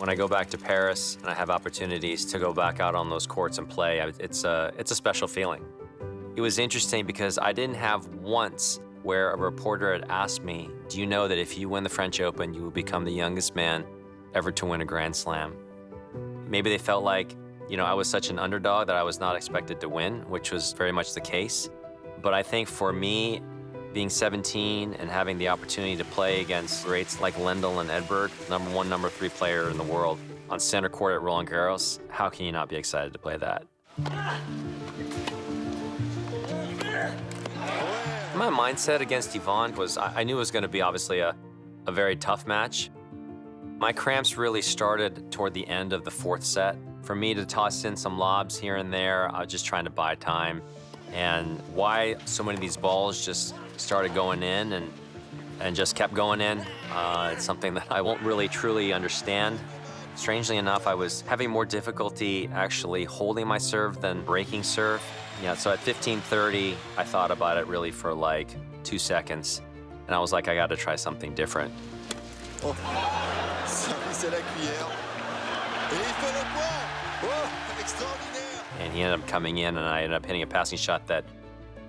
When I go back to Paris and I have opportunities to go back out on those courts and play, it's a special feeling. It was interesting because I didn't have once where a reporter had asked me, do you know that if you win the French Open, you will become the youngest man ever to win a Grand Slam? Maybe they felt like, I was such an underdog that I was not expected to win, which was very much the case. But I think for me, being 17 and having the opportunity to play against greats like Lendl and Edberg, number 1, number 3 player in the world, on center court at Roland Garros, how can you not be excited to play that? My mindset against Yvonne was, I knew it was going to be obviously a very tough match. My cramps really started toward the end of the 4th set. For me to toss in some lobs here and there, I was just trying to buy time. And why so many of these balls just started going in and just kept going in, it's something that I won't really truly understand. Strangely enough, I was having more difficulty actually holding my serve than breaking serve. Yeah, so at 15:30, I thought about it really for like 2 seconds. And I was like, I got to try something different. Oh, service à la cuillère. Et il fait le point. Oh, extraordinaire. And he ended up coming in, and I ended up hitting a passing shot that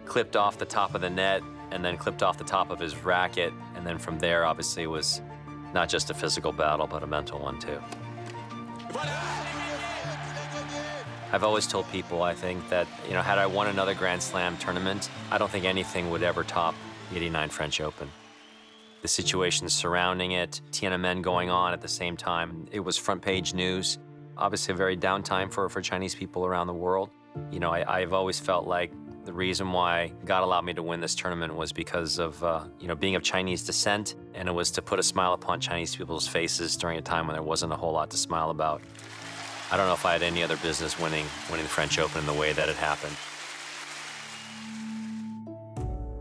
clipped off the top of the net and then clipped off the top of his racket. And then from there, obviously, it was not just a physical battle, but a mental one, too. I've always told people, I think, that, had I won another Grand Slam tournament, I don't think anything would ever top the '89 French Open. The situations surrounding it, Tiananmen going on at the same time, it was front page news. Obviously a very down time for Chinese people around the world. I've always felt like the reason why God allowed me to win this tournament was because of, being of Chinese descent, and it was to put a smile upon Chinese people's faces during a time when there wasn't a whole lot to smile about. I don't know if I had any other business winning the French Open in the way that it happened.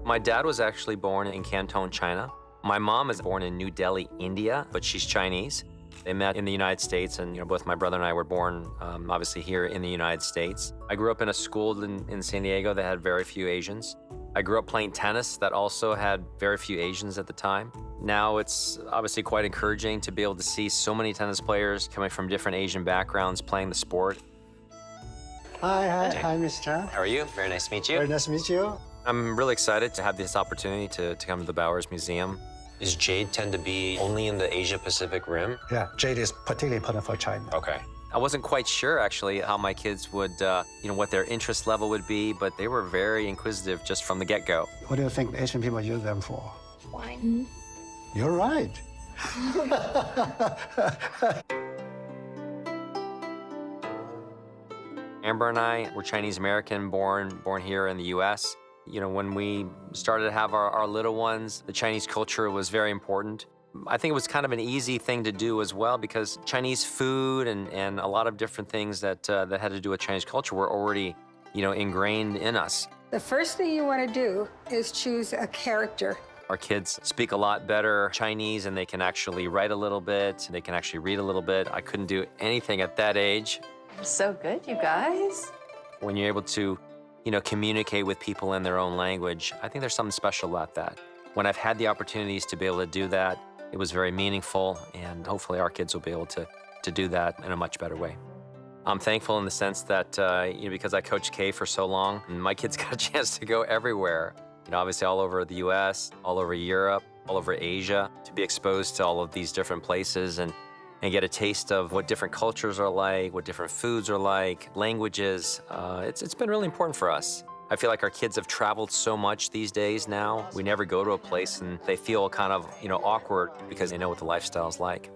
My dad was actually born in Canton, China. My mom is born in New Delhi, India, but she's Chinese. They met in the United States, and both my brother and I were born, obviously, here in the United States. I grew up in a school in San Diego that had very few Asians. I grew up playing tennis that also had very few Asians at the time. Now it's obviously quite encouraging to be able to see so many tennis players coming from different Asian backgrounds playing the sport. Hi, Mr. Chang. How are you? Very nice to meet you. Very nice to meet you. I'm really excited to have this opportunity to come to the Bowers Museum. Does jade tend to be only in the Asia-Pacific rim? Yeah, jade is particularly important for China. Okay. I wasn't quite sure, actually, how my kids would, what their interest level would be, but they were very inquisitive just from the get-go. What do you think Asian people use them for? Wine. You're right. Amber and I were Chinese-American, born here in the U.S. When we started to have our little ones, the Chinese culture was very important. I think it was kind of an easy thing to do as well because Chinese food and a lot of different things that had to do with Chinese culture were already, ingrained in us. The first thing you want to do is choose a character. Our kids speak a lot better Chinese, and they can actually write a little bit. They can actually read a little bit. I couldn't do anything at that age. So good, you guys. When you're able to, communicate with people in their own language, I think there's something special about that. When I've had the opportunities to be able to do that, it was very meaningful, and hopefully our kids will be able to do that in a much better way. I'm thankful in the sense that, because I coached K for so long, my kids got a chance to go everywhere. Obviously all over the US, all over Europe, all over Asia, to be exposed to all of these different places and get a taste of what different cultures are like, what different foods are like, languages. It's been really important for us. I feel like our kids have traveled so much these days now. We never go to a place and they feel kind of, awkward because they know what the lifestyle's like.